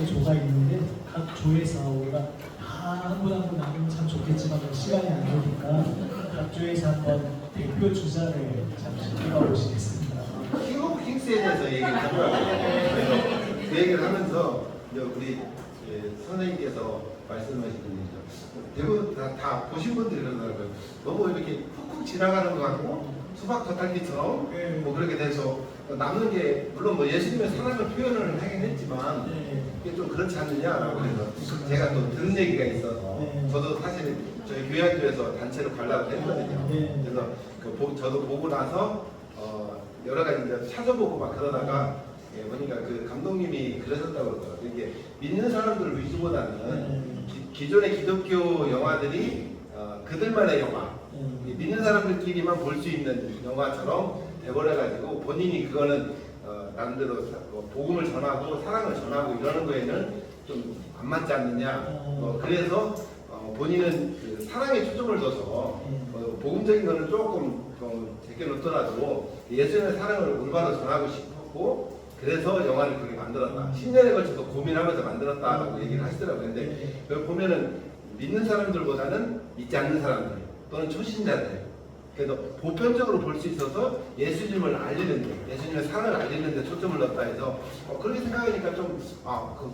가지 조가 있는데 각 조에서 우리가 다 한 분 한 분 나누면 참 좋겠지만 시간이 안 되니까 각 조에서 한번 대표 주자를 잠시 뽑아보시겠습니다. 킹 오브 킹스에 대해서 얘기를 하고요. 그 얘기를 하면서 이제 우리 선생님께서 말씀하시는 대부분 다 보신 분들이 그러더라고요. 너무 이렇게 훅훅 지나가는 것 같고 수박 겉핥기처럼 뭐 그렇게 돼서 남는 게 물론 뭐 예수님의 사랑을 표현을 하긴 했지만 이게 좀 그렇지 않느냐라고 그래서 제가 또 들은 얘기가 있어서 저도 사실 저희 교회학교에서 단체로 가려고 했거든요. 그래서 저도 보고 나서 여러 가지 이제 찾아보고 막 그러다가 보니까 그 감독님이 그러셨다고 그러더라고요. 이게 믿는 사람들 위주보다는 기존의 기독교 영화들이 그들만의 영화, 믿는 사람들끼리만 볼 수 있는 영화처럼 돼버려가지고 본인이 그거는 나름대로 복음을 전하고 사랑을 전하고 이러는 거에는 좀 안 맞지 않느냐. 그래서 본인은 그 사랑에 초점을 둬서 복음적인 거는 조금 제껴놓더라도 예수님의 사랑을 올바로 전하고 싶었고 그래서 영화를 그렇게 만들었다. 10년에 걸쳐서 고민하면서 만들었다라고 얘기를 하시더라고요. 근데 여기 보면은 믿는 사람들보다는 믿지 않는 사람들 또는 초신자들 그래서 보편적으로 볼 수 있어서 예수님을 알리는데 예수님의 사랑을 알리는데 초점을 넣었다 해서 그렇게 생각하니까 좀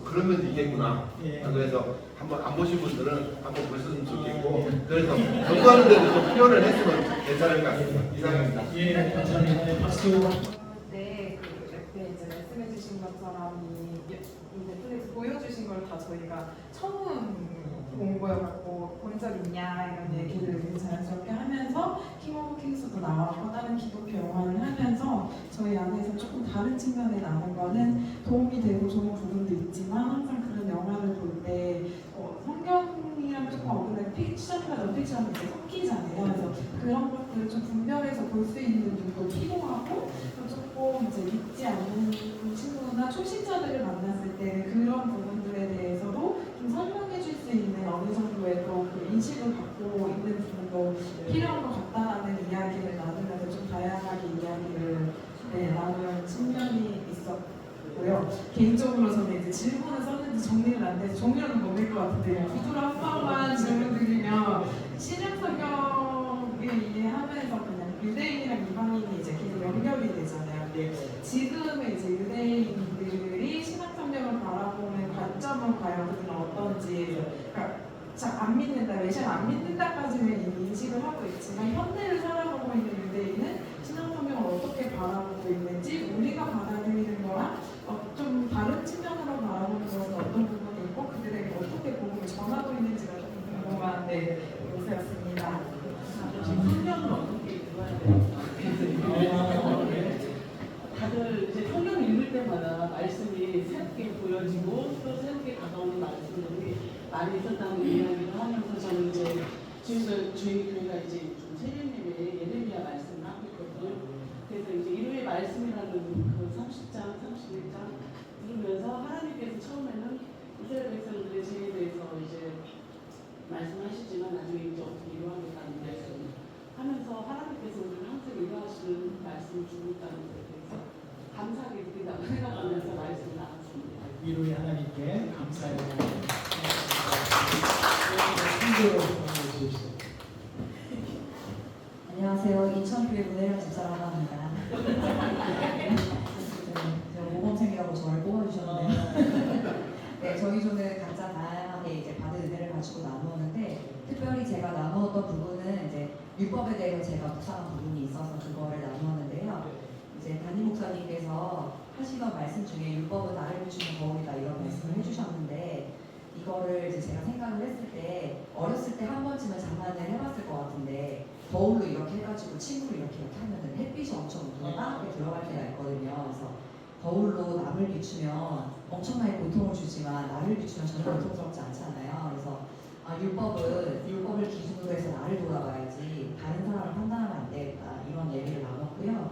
그런 면도 있겠구나. 그래서 한번 안 보신 분들은 한번 보셨으면 좋겠고 그래서 연구하는 데도 좀 표현을 했으면 괜찮을 것 같습니다. 이상입니다. 예, 감사합니다. 네, 박수. 네, 그 옆에 이제 말씀해주신 것처럼 이 넷플릭스 보여주신 걸 다 저희가 처음 본 거여갖고 본 적 있냐 이런 얘기를 자연스럽게 하면서 킹 오브 킹스도 나왔고 다른 기독교 영화를 하면서 저희 안에서 조금 다른 측면에 나는 거는 도움이 되고 좋은 부분도 있지만 항상 그런 영화를 볼 때 성경이랑 조금 어긋나는 픽션과 넌픽션이 이렇게 섞이잖아요. 그래서 그런 것들을 좀 분별해서 볼 수 있는 눈도 필요하고 조금 이제 믿지 않는 친구나 초신자들을 만났을 때 그런 부분들에 대해서도 좀 설명해 줄 수 있는 어느 정도의 그 인식을 갖고 있는 부분도 필요한 것 같다라는 이야기를 나누면서 좀 다양하게 이야기를 나눌 측면이 있었고요. 개인적으로 저는 이제 질문을 썼는데 정리를 안 돼서 정리는 못 낼 것 같은데 구두로 한 번만 질문 드리면 신약 성경을 이해하면서 그냥 유대인이랑 이방인이 이제 계속 연결이 되잖아요. 근데 지금의 이제 유대인들이 신약 성경을 바라보는 관점은 과연 그들은 어떤지, 그러니까 안 믿는다, 메시아를 안 믿는다까지는 이미 인식을 하고 있지만 현대를 살아가고 있는 유대인은 신약 성경을 어떻게 바라보고 있는지 우리가 받아들이는 거랑 좀 다른 측면으로 바라보는 것은 어떤 부분이 있고 그들에게 어떻게 복음을 전하고 있는지가 좀 궁금한 요새였습니다. 성경은 어떻게 읽어야 돼요? 다들 이제 성경 읽을 때마다 말씀이 새롭게 보여지고 또 새롭게 다가오는 말씀들이 많이 있었다는 이야기를 하면서 저는 이제 지금도 저희 교회가 이제 좀 세례님의 예레미야 말씀을 하고 있거든요. 그래서 이제 일요일 말씀이라는 그 30장, 31장 들으면서 하나님께서 처음에는 이스라엘 백성들의 죄에 대해서 이제 말씀하시지만 나중에 이제 어떻게 이루하겠다는 말씀 하면서 하나님께서 우리를 항상 이루하시는 말씀을 주고 있다는 것에 대해서 감사하게 느낀다고 생각하면서 말씀을 나눴습니다. 위로의 하나님께 감사의 순조로 보내주시죠. 안녕하세요. 인천교회 문혜령 집사라고 합니다. 제가 모범생이라고 저를 뽑아주셨는데요. 네, 저희 조는 각자 다양하게 이제 받은 은혜를 가지고 나누었는데 특별히 제가 나누었던 부분은 이제 율법에 대해서 제가 묵상한 부분이 있어서 그거를 나누었는데요. 이제 담임 목사님께서 하시던 말씀 중에 율법은 나를 비추는 거울이다 이런 말씀을 해주셨는데 이거를 이제 제가 생각을 했을 때 어렸을 때 한 번쯤은 장난을 해봤을 것 같은데 거울로 이렇게 해가지고 침으로 이렇게 하면은 햇빛이 엄청 눈에 빠르게 들어갈 때가 있거든요. 그래서 거울로 남을 비추면 엄청나게 고통을 주지만 나를 비추면 전혀 고통스럽지 않잖아요. 그래서 율법을 기준으로 해서 나를 돌아봐야지 다른 사람을 판단하면 안 되겠다 이런 얘기를 나눴고요.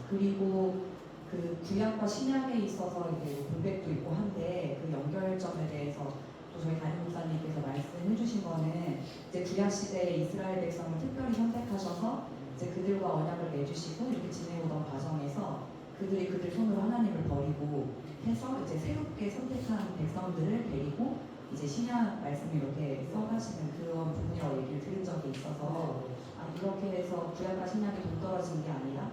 그리고 그 구약과 신약에 있어서 이제 공백도 있고 한데 그 연결점에 대해서 또 저희 담임 목사님께서 말씀해 주신 거는 이제 구약 시대에 이스라엘 백성을 특별히 선택하셔서 이제 그들과 언약을 맺으시고 이렇게 지내오던 과정에서 그들이 그들 손으로 하나님을 버리고 해서 이제 새롭게 선택한 백성들을 데리고 이제 신약 말씀을 이렇게 써가시는 그런 부분이라고 얘기를 들은 적이 있어서 이렇게 해서 구약과 신약이 동떨어진 게 아니라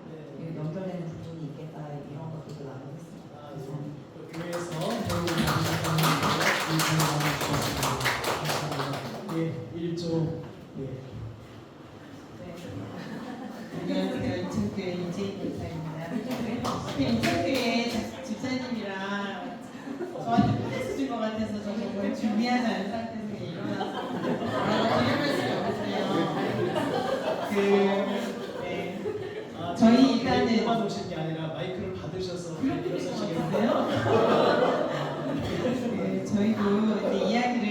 연결되는 부분이 있겠다 이런 것들도 나누겠습니다. 교회에서 배우고 계시는 예, 1조 안녕하세요. 인천교회 이재인 목사입니다. 인천교회 집사님이랑 저한테 포테스 준 것 같아서 저 정말 준비하지 않은 상태에서 일어나서 드릴 말씀이 없으세요. 저희 일단은 받으신 게 아니라 마이크를 받으셔서 그렇게 일어서시겠는데요. 저희도 이제 이야기를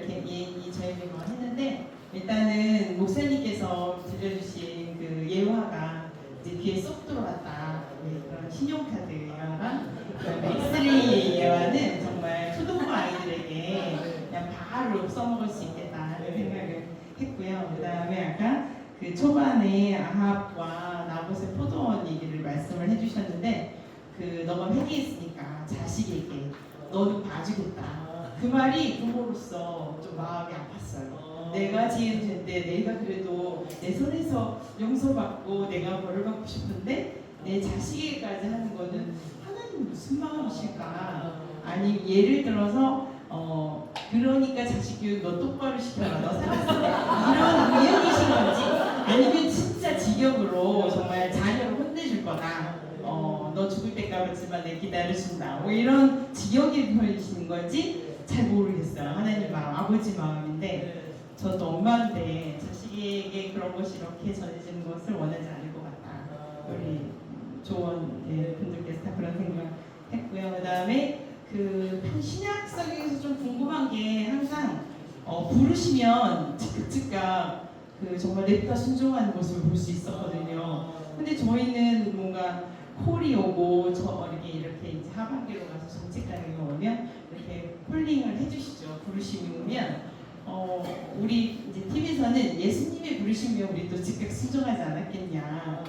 이렇게 저희들이 뭐 했는데 일단은 목사님께서 들려주신 그 예화가 이제 귀에 쏙 들어왔다. 그런 신용카드 예화랑 엑스레이 예화는 정말 초등부 아이들에게 그냥 바로 써먹을 수 있겠다는 생각을 했고요. 그 다음에 아까 그 초반에 아합과 나봇의 포도원 얘기를 말씀을 해주셨는데 그 너가 회개했으니까 자식에게 너는 봐주겠다. 그 말이 부모로서 좀 마음이 아팠어요. 내가 지은 죄인데 내가 그래도 내 손에서 용서받고 내가 벌을 받고 싶은데 내 자식에게까지 하는 거는 하나님 무슨 마음이실까? 아니 예를 들어서 그러니까 자식 교육 너 똑바로 시켜라 너 살았을 때 이런 의욕이신 건지 아니면 진짜 직역으로 정말 자녀를 혼내줄 거다. 너 죽을 때까지만 내 기다려준다. 뭐 이런 직역이 보이시는 건지 잘 모르겠어요. 하나님 마음, 아버지 마음인데 저도 엄마인데 자식에게 그런 것이 이렇게 전해지는 것을 원하지 않을 것 같다. 우리 조원 분들께서 다 그런 생각했고요. 그 다음에 그 신약 성경에서 좀 궁금한 게 항상 부르시면 즉각 그 정말 냅다 순종하는 모습을 볼 수 있었거든요. 근데 저희는 뭔가 콜이 오고 이렇게 이제 하반기로 가서 정책가능이 오면 이렇게 콜링을 해주시죠. 부르심이 오면 우리 이제 팀에서는 예수님의 부르심이면 우리 또 즉각 순종하지 않았겠냐.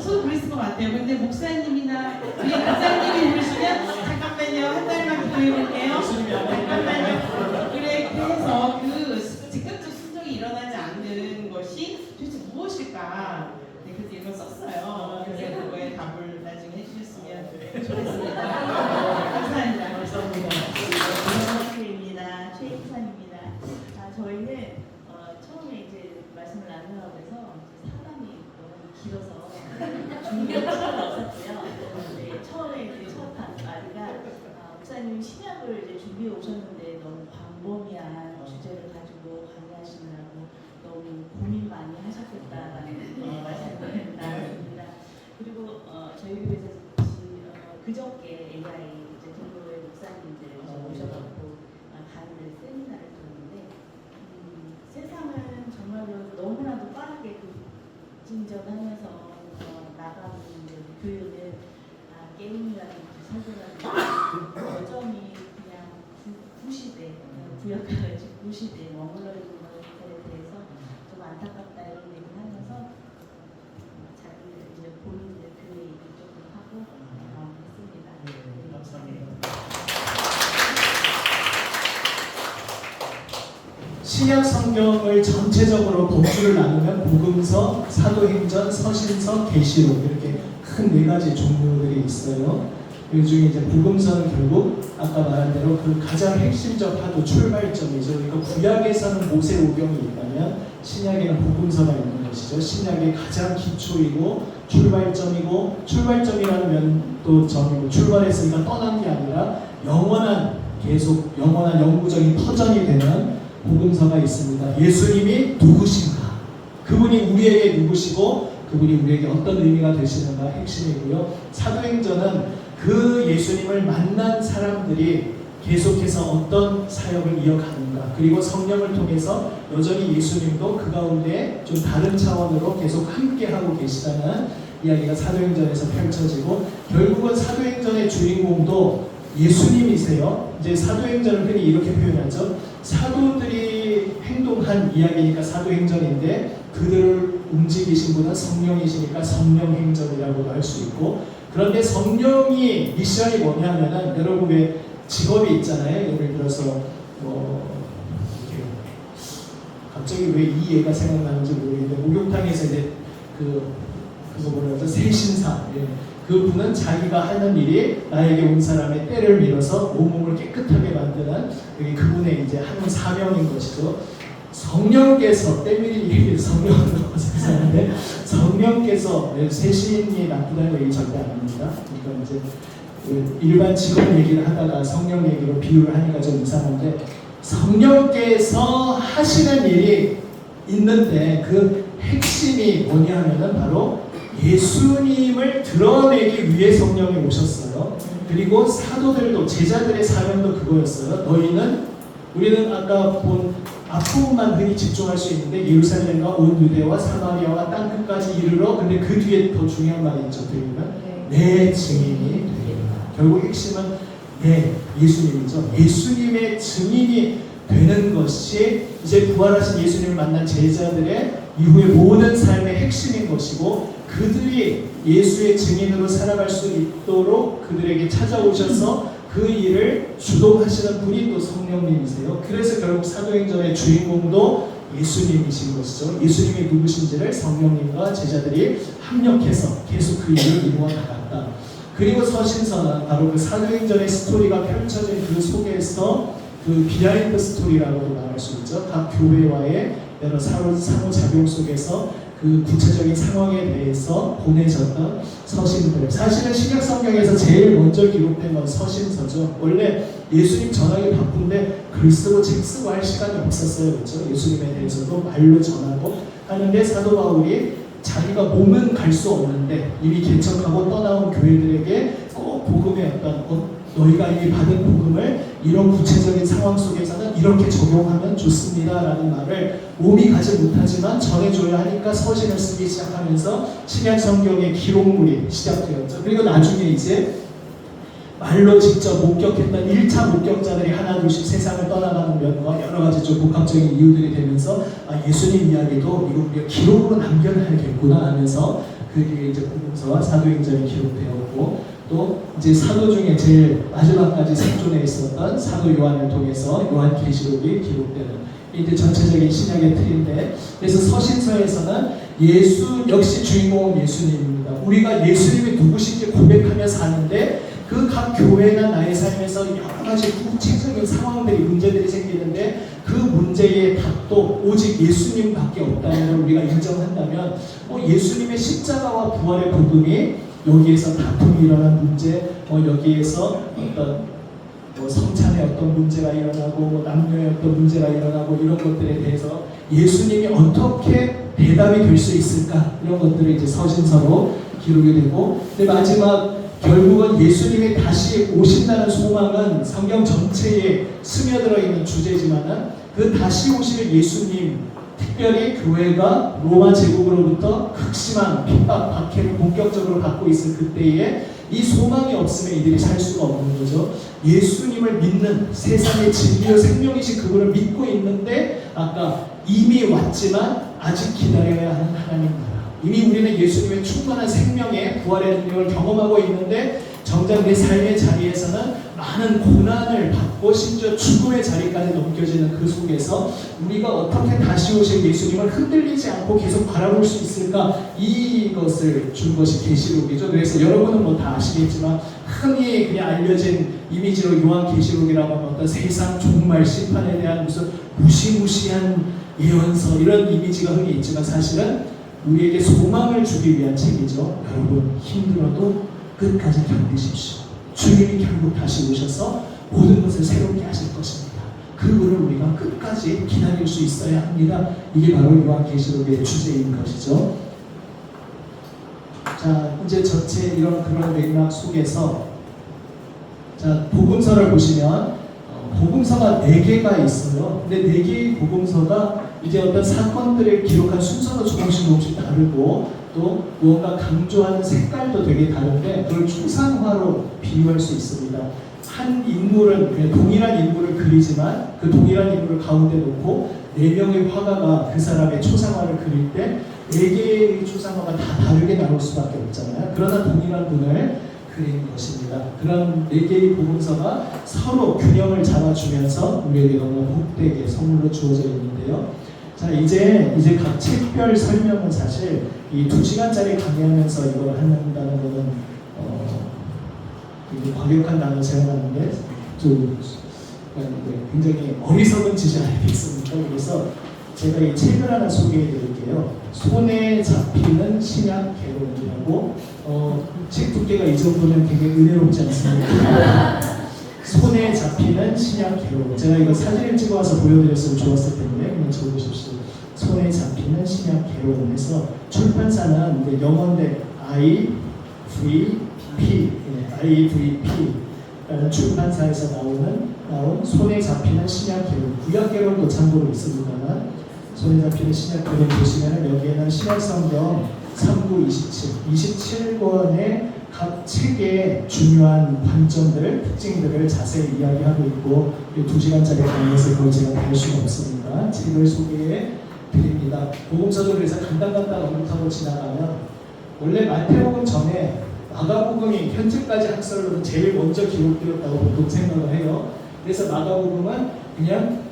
저도 그랬을 것 같아요. 근데 목사님이나 우리 목사님이 부르시면 잠깐만요. 한 달만 기도해볼게요. 잠깐만요. 그래 해서 그 즉각적 순종이 일어나지 않는 것이 도대체 무엇일까? 그래서 이걸 썼어요. 그래서 그거에 답을 나중에 해주셨으면 좋겠습니다. 감사합니다. 최입니다. 최인선입니다. 저희는 처음에 이제 말씀을 나누려고 해서 사람이 너무 길어서 준비할 시간이 없었고요. 네, 처음에 이제 첫 말이가 목사님 신약을 이제 준비해 오셨는데 너무 광범위한 주제를 가지고 강의하시느라고 너무 고민 많이 하셨겠다라는 말씀을 나눴습니다. 그리고 저희 교회에서 그저께 AI 이제 동료의 목사님들 오셔갖고 강의를 세미나를 들었는데 세상은 정말로 너무나도 빠르게 진전하면서 나가는 교육은 게임이라든지 설교라든지 여전히 그냥 구시대 구역가가지고 구시대에 머물러 있는 것에 대해서 좀 안타깝다 이런 얘기를 하면서 자기들 이제 본인들 교회 얘기 조금 하고 했습니다. 감사합니다. 신약 성경을 전체적으로 범주를 나누면 복음서, 사도행전, 서신서, 계시록 이렇게 큰 네 가지 종류들이 있어요. 그 중에 이제 복음서는 결국 아까 말한 대로 그 가장 핵심적 파도 출발점이죠. 그러니까 구약에서는 모세오경이 있다면 신약에는 복음서가 있는 것이죠. 신약의 가장 기초이고 출발점이고 출발점이라는 면도 점이고 출발했으니까 떠난 게 아니라 영원한 계속 영원한 영구적인 터전이 되는 복음서가 있습니다. 예수님이 누구신가? 그분이 우리에게 누구시고 그분이 우리에게 어떤 의미가 되시는가 핵심이고요. 사도행전은 그 예수님을 만난 사람들이 계속해서 어떤 사역을 이어가는가 그리고 성령을 통해서 여전히 예수님도 그 가운데 좀 다른 차원으로 계속 함께하고 계시다는 이야기가 사도행전에서 펼쳐지고 결국은 사도행전의 주인공도 예수님이세요. 이제 사도행전을 흔히 이렇게 표현하죠. 사도들이 행동한 이야기니까 사도행전인데 그들을 움직이신 분은 성령이시니까 성령행전이라고도 할 수 있고 그런데 성령이 미션이 뭐냐면은 여러분 왜 직업이 있잖아요. 예를 들어서 이렇게 갑자기 왜 이 예가 생각나는지 모르겠는데 목욕탕에서 이제 그거 뭐라 그러죠? 세신사. 예. 그 분은 자기가 하는 일이 나에게 온 사람의 때를 밀어서 온몸을 깨끗하게 만드는 그분의 이제 하는 사명인 것이죠. 성령께서 때밀이 얘기 성령으로 세상인데 성령께서 세신이 나쁘다는 얘기 절대 아닙니다. 그러니까 이제 일반 직업 얘기를 하다가 성령 얘기로 비유를 하니까 좀 이상한데 성령께서 하시는 일이 있는데 그 핵심이 뭐냐면은 바로 예수님을 드러내기 위해 성령이 오셨어요. 그리고 사도들도 제자들의 사명도 그거였어요. 우리는 아까 본 앞부분만 흔히 집중할 수 있는데 예루살렘과 온 유대와 사마리아와 땅끝까지 이르러 근데 그 뒤에 더 중요한 말이 있죠. 그러면 내 증인이 되리라. 결국 핵심은 예수님이죠. 예수님의 증인이 되는 것이 이제 부활하신 예수님을 만난 제자들의 이후의 모든 삶의 핵심인 것이고 그들이 예수의 증인으로 살아갈 수 있도록 그들에게 찾아오셔서 그 일을 주동하시는 분이 또 성령님이세요. 그래서 결국 사도행전의 주인공도 예수님이신 것이죠. 예수님이 누구신지를 성령님과 제자들이 합력해서 계속 그 일을 이루어 나갔다. 그리고 서신서는 바로 그 사도행전의 스토리가 펼쳐진 그 속에서 그 비하인드 스토리라고도 말할 수 있죠. 각 교회와의 여러 상호작용 속에서 그 구체적인 상황에 대해서 보내졌던 서신들. 사실은 신약 성경에서 제일 먼저 기록된 건 서신서죠. 원래 예수님 전하기 바쁜데 글 쓰고 책 쓰고 할 시간이 없었어요. 그렇죠? 예수님에 대해서도 말로 전하고 하는데 사도 바울이 자기가 몸은 갈 수 없는데 이미 개척하고 떠나온 교회들에게 꼭 복음의 어떤 너희가 이미 받은 복음을 이런 구체적인 상황 속에서는 이렇게 적용하면 좋습니다라는 말을 몸이 가지 못하지만 전해줘야 하니까 서신을 쓰기 시작하면서 신약 성경의 기록물이 시작되었죠. 그리고 나중에 이제 말로 직접 목격했던 1차 목격자들이 하나둘씩 세상을 떠나가는 면과 여러 가지 좀 복합적인 이유들이 되면서 예수님 이야기도 이거 우리가 기록으로 남겨놔야겠구나 하면서 그게 이제 복음서와 사도행전이 기록되었고 또 이제 사도 중에 제일 마지막까지 생존해 있었던 사도 요한을 통해서 요한계시록이 기록되는 이제 전체적인 신약의 틀인데 그래서 서신서에서는 예수 역시 주인공은 예수님입니다. 우리가 예수님이 누구신지 고백하며 사는데 그 각 교회나 나의 삶에서 여러 가지 구체적인 상황들이 문제들이 생기는데 그 문제의 답도 오직 예수님밖에 없다는 걸 우리가 인정한다면 예수님의 십자가와 부활의 복음이 여기에서 다툼이 일어난 문제, 여기에서 어떤 성찬의 어떤 문제가 일어나고 남녀의 어떤 문제가 일어나고 이런 것들에 대해서 예수님이 어떻게 대답이 될 수 있을까 이런 것들을 이제 서신서로 기록이 되고 근데 마지막 결국은 예수님이 다시 오신다는 소망은 성경 전체에 스며들어 있는 주제지만은 그 다시 오실 예수님 특별히 교회가 로마 제국으로부터 극심한 핍박, 박해를 본격적으로 받고 있을 그때에 이 소망이 없으면 이들이 살 수가 없는 거죠. 예수님을 믿는 세상의 진리요 생명이신 그분을 믿고 있는데 아까 이미 왔지만 아직 기다려야 하는 하나님 나라. 이미 우리는 예수님의 충만한 생명의 부활의 능력을 경험하고 있는데 정작 내 삶의 자리에서는 많은 고난을 받고 심지어 죽음의 자리까지 넘겨지는 그 속에서 우리가 어떻게 다시 오실 예수님을 흔들리지 않고 계속 바라볼 수 있을까 이것을 준 것이 계시록이죠. 그래서 여러분은 뭐 다 아시겠지만 흔히 그냥 알려진 이미지로 요한계시록이라고 하면 어떤 세상 종말 심판에 대한 무슨 무시무시한 예언서 이런 이미지가 흔히 있지만 사실은 우리에게 소망을 주기 위한 책이죠. 여러분 힘들어도 끝까지 견디십시오. 주님이 결국 다시 오셔서 모든 것을 새롭게 하실 것입니다. 그분을 우리가 끝까지 기다릴 수 있어야 합니다. 이게 바로 요한계시록의 주제인 것이죠. 자, 이제 전체 그런 맥락 속에서 자, 복음서를 보시면 복음서가 4개가 있어요. 근데 4개의 복음서가 이제 어떤 사건들을 기록한 순서도 조금씩 다르고 또 무언가 강조하는 색깔도 되게 다른데 그걸 추상화로 비유할 수 있습니다. 한 인물은 그냥 동일한 인물을 그리지만 그 동일한 인물을 가운데 놓고 4명의 화가가 그 사람의 초상화를 그릴 때 4개의 추상화가 다 다르게 나올 수밖에 없잖아요. 그러나 동일한 분을 그린 것입니다. 그런 4개의 복음서가 서로 균형을 잡아주면서 우리에게 너무 복되게 선물로 주어져 있는데요. 자, 이제 각 책별 설명은 사실 이 2시간짜리 강의하면서 이걸 한다는 거는 이게 과격한 단어 사용하는데 좀 굉장히 어리석은 짓이 아니겠습니까? 그래서 제가 이 책을 하나 소개해 드릴게요. 손에 잡히는 신약 개론이라고 책 두께가 이 정도면 굉장히 은혜롭지 않습니까? 손에 잡히는 신약 개론. 제가 이거 사진을 찍어와서 보여드렸으면 좋았을 텐데 그냥 적으십시오. 손에 잡히는 신약 개론에서 출판사는 이제 영어인데 IVP라는 출판사에서 나온 손에 잡히는 신약 개론. 구약 개론도 참고로 있습니다만 손에 잡히는 신약 개론 보시면 여기에는 신약 성경 3구 27권의 각 책의 중요한 관점들, 특징들을 자세히 이야기하고 있고 2시간짜리 강의에서 그걸 제가 다 할 수가 없으니까 책을 소개해 드립니다. 복음서도 그래서 간단간단 언급하고 지나가면 원래 마태복음 전에 마가복음이 현재까지 학설로는 제일 먼저 기록되었다고 보통 생각을 해요. 그래서 마가복음은 그냥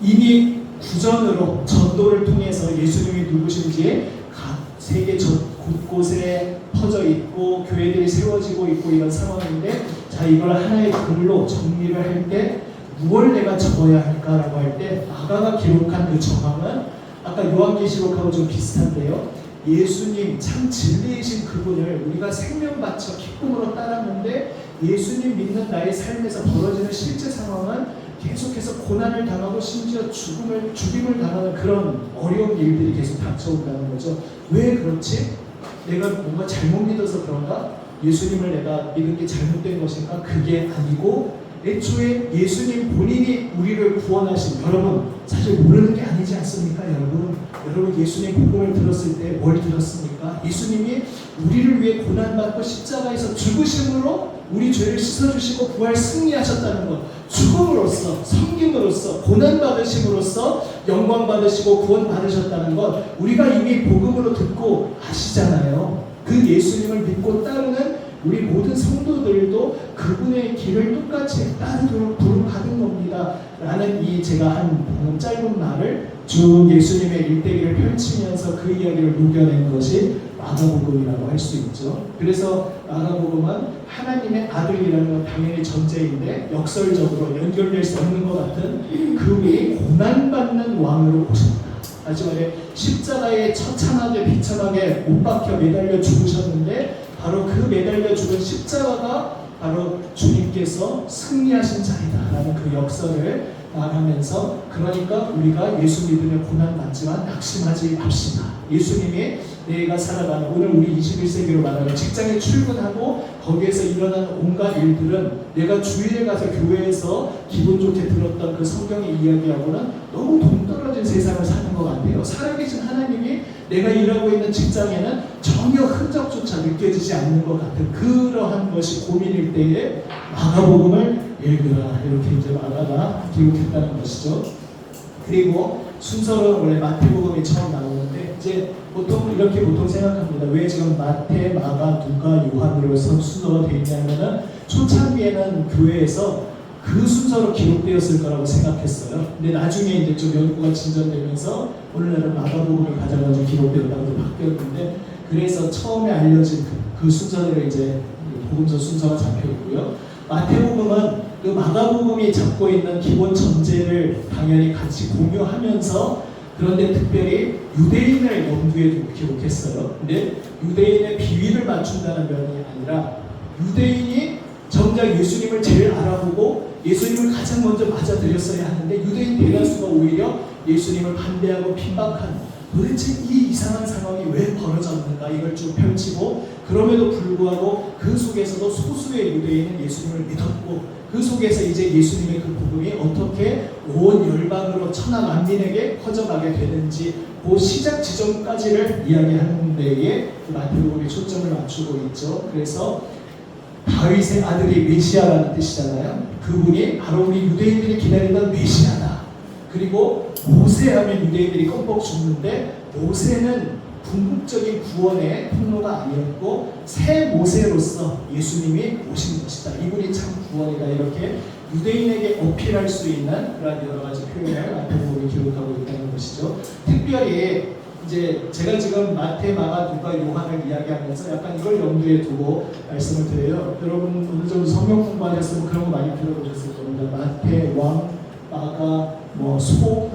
이미 구전으로 전도를 통해서 예수님이 누구신지 각 세계 곳곳에 퍼져 있고 교회들이 세워지고 있고 이런 상황인데 자 이걸 하나의 글로 정리를 할 때 무엇을 내가 적어야 할까라고 할 때 마가가 기록한 그 정황은 아까 요한계시록하고 좀 비슷한데요. 예수님 참 진리이신 그분을 우리가 생명 바쳐 기쁨으로 따랐는데 예수님 믿는 나의 삶에서 벌어지는 실제 상황은 계속해서 고난을 당하고 심지어 죽임을 당하는 그런 어려운 일들이 계속 닥쳐온다는 거죠. 왜 그렇지? 내가 뭔가 잘못 믿어서 그런가? 예수님을 내가 믿은 게 잘못된 것인가? 그게 아니고 애초에 예수님 본인이 우리를 구원하신 여러분 사실 모르는 게 아니지 않습니까? 여러분 예수님 복음을 들었을 때 뭘 들었습니까? 예수님이 우리를 위해 고난받고 십자가에서 죽으심으로 우리 죄를 씻어주시고 부활 승리하셨다는 것, 죽음으로써 섬김으로써 고난받으심으로써 영광 받으시고 구원 받으셨다는 것 우리가 이미 복음으로 듣고 아시잖아요. 그 예수님을 믿고 따르는 우리 모든 성도들도 그분의 길을 똑같이 따르도록 부름받은 겁니다. 라는 이 제가 한 방금 짧은 말을 쭉 예수님의 일대기를 펼치면서 그 이야기를 녹여낸 것이 마가복음이라고 할 수 있죠. 그래서 마가복음은 하나님의 아들이라는 건 당연히 전제인데 역설적으로 연결될 수 없는 것 같은 그분이 고난받는 왕으로 오셨다. 마지막에 십자가에 처참하게 비참하게 못 박혀 매달려 죽으셨는데 바로 그 매달려 죽은 십자가가 바로 주님께서 승리하신 자리다라는 그 역설을 말하면서 그러니까 우리가 예수 믿으며 고난받지만 낙심하지 맙시다. 예수님이 내가 살아가는 오늘 우리 21세기로 말하면 직장에 출근하고 거기에서 일어나는 온갖 일들은 내가 주일에 가서 교회에서 기분 좋게 들었던 그 성경의 이야기하고는 너무 동떨어진 세상을 사는 것 같아요. 살아계신 하나님이 내가 일하고 있는 직장에는 전혀 흔적조차 느껴지지 않는 것 같은 그러한 것이 고민일 때에 마가복음을 읽으라 이렇게 이제 마가가 기록했다는 것이죠. 그리고 순서는 원래 마태복음이 처음 나오는데 이제 보통 생각합니다. 왜 지금 마태, 마가, 누가, 요한으로 순서가 되어 있냐면은 초창기에는 교회에서 그 순서로 기록되었을 거라고 생각했어요. 근데 나중에 이제 좀 연구가 진전되면서 오늘날은 마가복음이 가장 먼저 기록되었다고 바뀌었는데 그래서 처음에 알려진 그 순서대로 이제 복음서 순서가 잡혀 있고요. 마태복음은 그 마가복음이 잡고 있는 기본 전제를 당연히 같이 공유하면서 그런데 특별히 유대인을 염두에 두고 기록했어요. 근데 유대인의 비위를 맞춘다는 면이 아니라 유대인이 정작 예수님을 제일 알아보고 예수님을 가장 먼저 맞아들였어야 하는데 유대인 대다수가 오히려 예수님을 반대하고 핍박한 도대체 이 이상한 상황이 왜 벌어졌는가 이걸 쭉 펼치고 그럼에도 불구하고 그 속에서도 소수의 유대인은 예수님을 믿었고 그 속에서 이제 예수님의 그 복음이 어떻게 온 열방으로 천하 만민에게 퍼져가게 되는지 그 시작 지점까지를 이야기하는 데에 마태복음이 초점을 맞추고 있죠. 그래서 다윗의 아들이 메시아라는 뜻이잖아요. 그분이 바로 우리 유대인들이 기다리던 메시아다. 그리고 모세하면 유대인들이 껌뻑 죽는데 모세는 궁극적인 구원의 통로가 아니었고 새 모세로서 예수님이 오신 것이다. 이분이 참 구원이다. 이렇게 유대인에게 어필할 수 있는 그런 여러 가지 표현을 마태복음이 기록하고 있다는 것이죠. 특별히 이제 제가 지금 마태, 마가, 누가, 요한을 이야기하면서 약간 이걸 염두에 두고 말씀을 드려요. 여러분 어느 정도 성경 공부하셨으면 그런 거 많이 들어보셨을 겁니다. 마태, 왕, 마가, 소,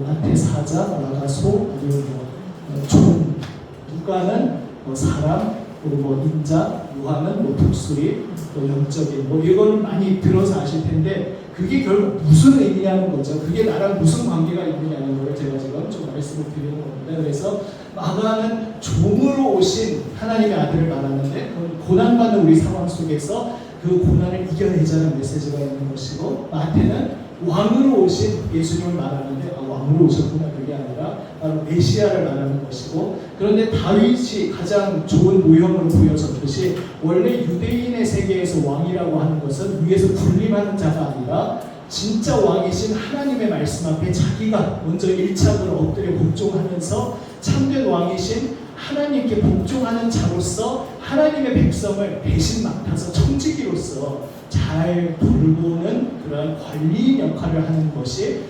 마태 사자, 마가 소, 아니면 종, 누가는 사람, 그리고 인자, 요한은 독수리, 또 영적인 이거는 많이 들어서 아실 텐데 그게 결국 무슨 의미냐는 거죠. 그게 나랑 무슨 관계가 있느냐는 걸 제가 지금 좀 말씀을 드리는 겁니다. 그래서 마가는 종으로 오신 하나님의 아들을 말하는데 고난받는 우리 상황 속에서 그 고난을 이겨내자는 메시지가 있는 것이고, 마태는 왕으로 오신 예수님을 말하는데 왕으로 오셨구나, 그게 아니라 바로 메시아를 말하는 것이고, 그런데 다윗이 가장 좋은 모형으로 보여졌듯이 원래 유대인의 세계에서 왕이라고 하는 것은 위에서 군림하는 자가 아니라 진짜 왕이신 하나님의 말씀 앞에 자기가 먼저 1차적으로 엎드려 복종하면서 참된 왕이신 하나님께 복종하는 자로서 하나님의 백성을 대신 맡아서 청지기로서 잘 돌보는 그런 관리인 역할을 하는 것이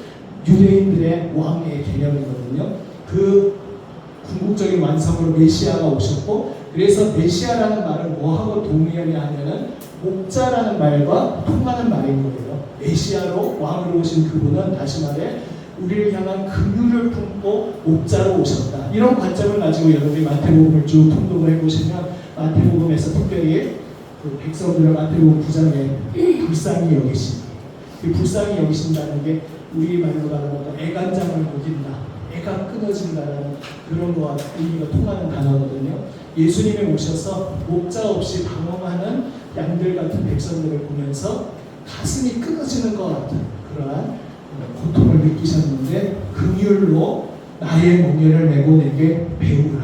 유대인들의 왕의 개념이거든요. 그 궁극적인 완성으로 메시아가 오셨고, 그래서 메시아라는 말은 뭐하고 동의하냐 하면은 목자라는 말과 통하는 말인 거예요. 메시아로 왕으로 오신 그분은 다시 말해 우리를 향한 긍휼을 품고 목자로 오셨다. 이런 관점을 가지고 여러분이 마태복음을 쭉 통독을 해보시면 마태복음에서 특별히 그 백성들을 마태복음 9장에 불쌍히 여기신, 그 불쌍히 여기신다는 게 우리 말로 말하면 애간장을 먹인다, 애가 끊어진다라는 그런 거와 의미가 통하는 단어거든요. 예수님이 오셔서 목자 없이 방황하는 양들 같은 백성들을 보면서 가슴이 끊어지는 것 같은 그러한 고통을 느끼셨는데 긍휼로 나의 멍에를 메고 내게 배우라.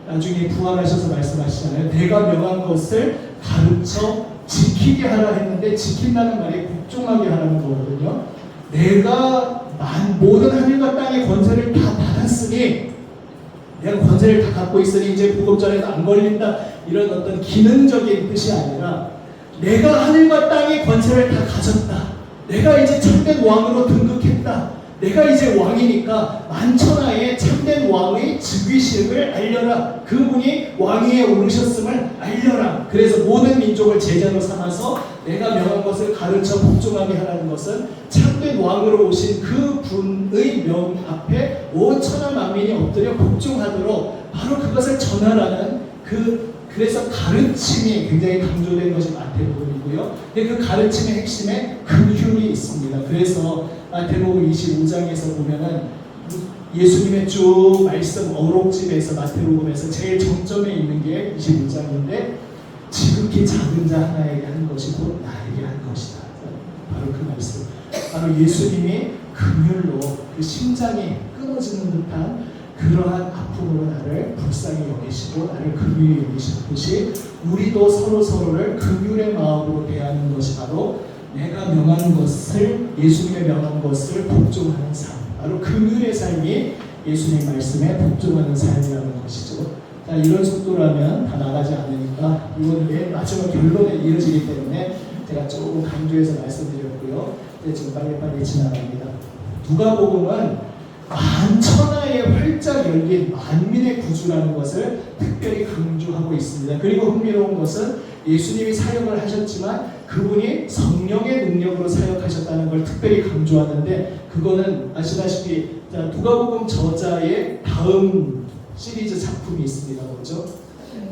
나중에 부활하셔서 말씀하시잖아요. 내가 명한 것을 가르쳐 지키게 하라 했는데, 지킨다는 말이 복종하게 하라는 거거든요. 내가 모든 하늘과 땅의 권세를 다 받았으니, 내가 권세를 다 갖고 있으니 이제 부급전에도 안 걸린다, 이런 어떤 기능적인 뜻이 아니라 내가 하늘과 땅의 권세를 다 가졌다, 내가 이제 참된 왕으로 등극했다, 내가 이제 왕이니까 만천하에 참된 왕의 즉위식을 알려라, 그분이 왕위에 오르셨음을 알려라. 그래서 모든 민족을 제자로 삼아서 내가 명한 것을 가르쳐 복종하게 하라는 것은 참된 왕으로 오신 그분의 명 앞에 온 천하 만민이 엎드려 복종하도록 바로 그것을 전하라는 그래서 가르침이 굉장히 강조된 것이 마태복음이고요. 근데 그 가르침의 핵심에 긍휼이 있습니다. 그래서 마태복음 25장에서 보면은 예수님의 쭉 말씀 어록집에서 마태복음에서 제일 정점에 있는 게 25장인데, 지극히 작은 자 하나에게 한 것이 곧 나에게 한 것이다. 바로 그 말씀. 바로 예수님이 긍휼로 그 심장이 끊어지는 듯한 그러한 아픔으로 나를 불쌍히 여기시고 나를 긍휼히 여기셨듯이 우리도 서로를 긍휼의 마음으로 대하는 것이 바로 내가 명한 것을, 예수님의 명한 것을 복종하는 삶, 바로 긍휼의 삶이 예수님 말씀에 복종하는 삶이라는 것이죠. 자, 이런 속도라면 다 나가지 않으니까 이건 왜 마지막 결론에 이어지기 때문에 제가 조금 강조해서 말씀드렸고요. 이제 지금 빨리빨리 지나갑니다. 누가복음은 만천하에 활짝 열린 만민의 구주라는 것을 특별히 강조하고 있습니다. 그리고 흥미로운 것은 예수님이 사역을 하셨지만 그분이 성령의 능력으로 사역하셨다는 걸 특별히 강조하는데, 그거는 아시다시피 누가복음 저자의 다음 시리즈 작품이 있습니다. 뭐죠?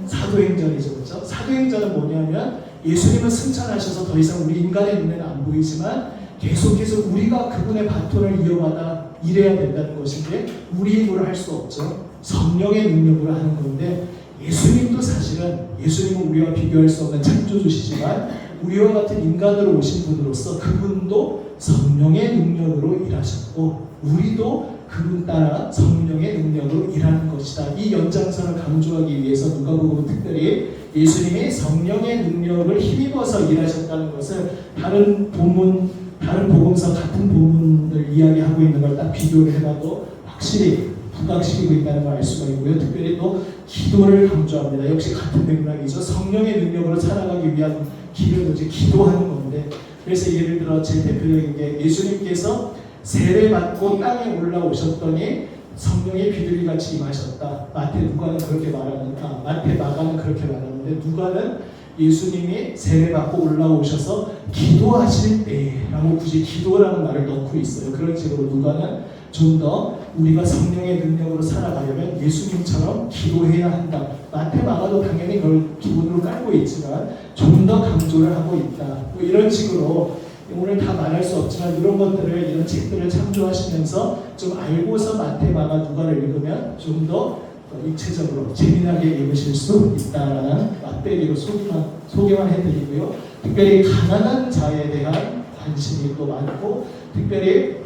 사도행전이죠. 그렇죠? 사도행전은 뭐냐면 예수님은 승천하셔서 더 이상 우리 인간의 눈에는 안 보이지만 계속해서 우리가 그분의 바톤을 이어받아 일해야 된다는 것인데 우리 힘으로 할 수 없죠. 성령의 능력으로 하는 건데, 예수님도 사실은 예수님은 우리와 비교할 수 없는 창조주시지만 우리와 같은 인간으로 오신 분으로서 그분도 성령의 능력으로 일하셨고 우리도 그분 따라 성령의 능력으로 일하는 것이다. 이 연장선을 강조하기 위해서 누가복음은 특별히 예수님이 성령의 능력을 힘입어서 일하셨다는 것을 다른 복음서 같은 부분을 이야기하고 있는 걸 딱 비교를 해봐도 확실히 부각시키고 있다는 걸 알 수가 있고요. 특별히 또 기도를 강조합니다. 역시 같은 맥락이죠. 성령의 능력으로 살아가기 위한 길은 이제 기도하는 건데, 그래서 예를 들어 제 대표적인 게 예수님께서 세례받고 땅에 올라오셨더니 성령의 비둘기 같이 임하셨다. 마태 누가는 그렇게 말하는가? 마태 마가는 그렇게 말하는데, 누가는 예수님이 세례받고 올라오셔서 기도하실 때라고 굳이 기도라는 말을 넣고 있어요. 그런 식으로 누가는 좀 더 우리가 성령의 능력으로 살아가려면 예수님처럼 기도해야 한다. 마태 마가도 당연히 그걸 기본으로 깔고 있지만 좀 더 강조를 하고 있다. 뭐 이런 식으로 오늘 다 말할 수 없지만 이런 것들을, 이런 책들을 참조하시면서 좀 알고서 마태 마가 누가를 읽으면 좀 더 입체적으로 재미나게 읽으실 수 있다라는 맛배기로 소개만 해드리고요. 특별히 가난한 자에 대한 관심이 또 많고, 특별히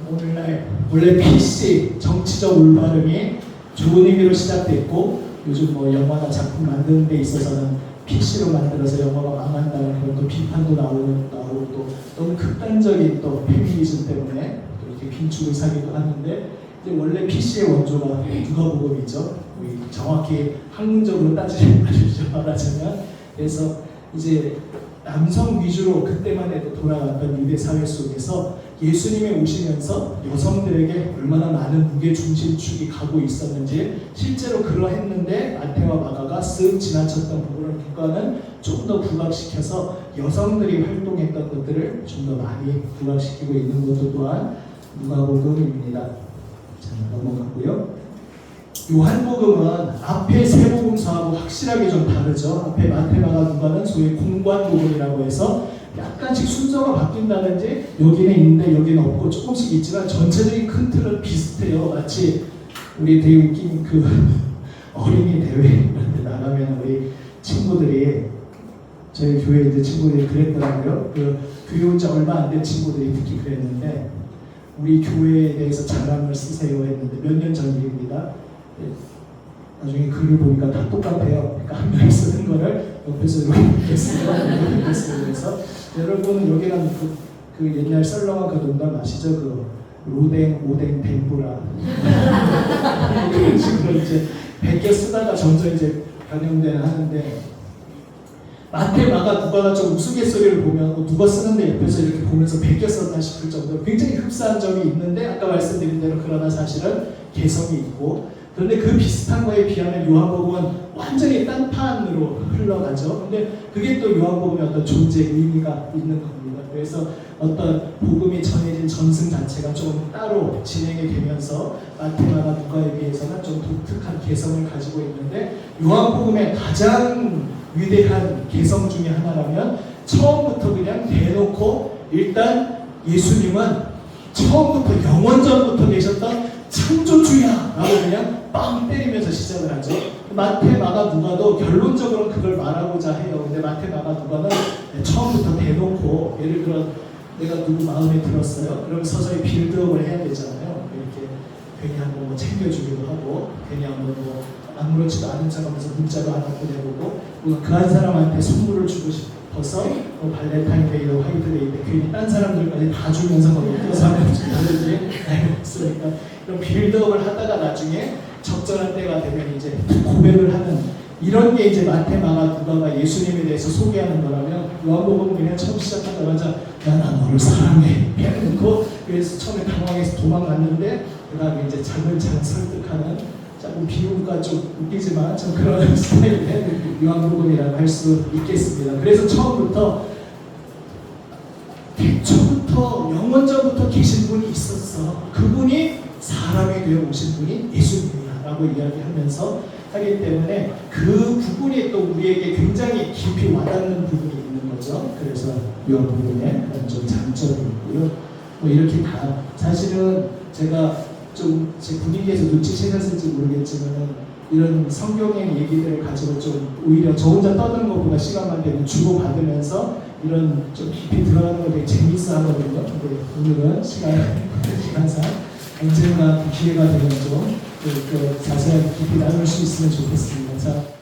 오늘날 원래 PC 정치적 올바름이 좋은 의미로 시작됐고, 요즘 뭐 영화나 작품 만드는 데 있어서는 PC로 만들어서 영화가 망한다는 그런 또 비판도 나오고 또 너무 극단적인 또 페미니즘 때문에 또 이렇게 빈축을 사기도 하는데, 이제 원래 PC의 원조가 누가복음이죠. 정확히 학문적으로 따지면 말하자면, 그래서 이제 남성 위주로 그때만 해도 돌아갔던 유대 사회 속에서 예수님이 오시면서 여성들에게 얼마나 많은 무게 중심축이 가고 있었는지 실제로 그러했는데, 마태와 마가가 쓱 지나쳤던 부분을 누가는 좀 더 부각시켜서 여성들이 활동했던 것들을 좀 더 많이 부각시키고 있는 것도 또한 누가복음입니다. 자, 넘어가고요. 요한복음은 앞에 세 복음서하고 확실하게 좀 다르죠. 앞에 마태, 마가, 누가는 소위 공관복음이라고 해서 약간씩 순서가 바뀐다든지 여기는 있는데 여기는 없고 조금씩 있지만 전체적인 큰 틀은 비슷해요. 마치 우리 되게 웃긴 그 어린이 대회 이런 데 나가면 우리 친구들이, 저희 교회 이제 친구들이 그랬더라고요. 그 교회 온 지 얼마 안 된 친구들이 특히 그랬는데, 우리 교회에 대해서 자랑을 쓰세요 했는데 몇 년 전 일입니다. 나중에 글을 보니까 다 똑같아요. 그러니까 한 명이 쓰는 거를 옆에서 이렇게 쓰고 이렇게 쓰고. 그래서 여러분은 여기랑 그 옛날 썰렁한 그 농담 아시죠? 그 로댕, 오뎅, 댕부라 이런 식으로 이제 베껴 쓰다가 점점 이제 변형되는 하는데, 마태, 마가, 누가가 좀 우스갯소리를 보면 누가 쓰는데 옆에서 이렇게 보면서 베껴 썼나 싶을 정도로 굉장히 흡사한 점이 있는데, 아까 말씀드린 대로 그러나 사실은 개성이 있고, 그런데 그 비슷한 거에 비하면 요한복음은 완전히 딴판으로 흘러가죠. 근데 그게 또 요한복음의 어떤 존재 의미가 있는 겁니다. 그래서 어떤 복음이 전해진 전승 자체가 조금 따로 진행이 되면서 마태, 마가, 누가에 비해서는 좀 독특한 개성을 가지고 있는데, 요한복음의 가장 위대한 개성 중에 하나라면 처음부터 그냥 대놓고 일단 예수님은 처음부터 영원전부터 계셨던 창조주야 라고 그냥 빵 때리면서 시작을 하죠. 마태, 마가, 누가도 결론적으로는 그걸 말하고자 해요. 근데 마태, 마가, 누가는 처음부터 대놓고, 예를 들어 내가 누구 마음에 들었어요. 그럼 서서히 빌드업을 해야 되잖아요. 이렇게 괜히 한번 뭐 챙겨주기도 하고, 괜히 한번 뭐 아무렇지도 않은 척하면서 문자도 하나 보내보고, 그 한 사람한테 선물을 주고 싶어서 뭐 발렌타인데이나 화이트데이 때 괜히 딴 사람들까지 다 주면서 뭐 웃겨서 하는 짓이라든지 있으니까, 그런 빌드업을 하다가 나중에 적절한 때가 되면 이제 고백을 하는, 이런 게 이제 마태, 마가, 누가가 예수님에 대해서 소개하는 거라면, 요한복음은 그냥 처음 시작하자마자 야, 나 너를 사랑해 해놓고, 그래서 처음에 당황해서 도망갔는데 그 다음에 이제 차근차근 설득하는, 조금 비유가 좀 웃기지만 좀 그런 스타일의 요한복음이라고 할 수 있겠습니다. 그래서 처음부터 태초부터 영원전부터 계신 분이 있었어. 그분이 사람이 되어 오신 분이 예수님이라고 이야기하면서 하기 때문에 그 부분이 또 우리에게 굉장히 깊이 와닿는 부분이 있는 거죠. 그래서 요한복음에 그런 좀 장점이 있고요. 뭐 이렇게 다 사실은 제가 좀 제 분위기에서 눈치채셨을지 모르겠지만 이런 성경의 얘기들을 가지고 좀 오히려 저 혼자 떠드는 것보다 시간만 되면 주고받으면서 이런 좀 깊이 들어가는 걸 되게 재밌어 하거든요. 근데 오늘은 시간상 언젠가 기회가 되면 좀 자세하게 깊이 나눌 수 있으면 좋겠습니다. 자.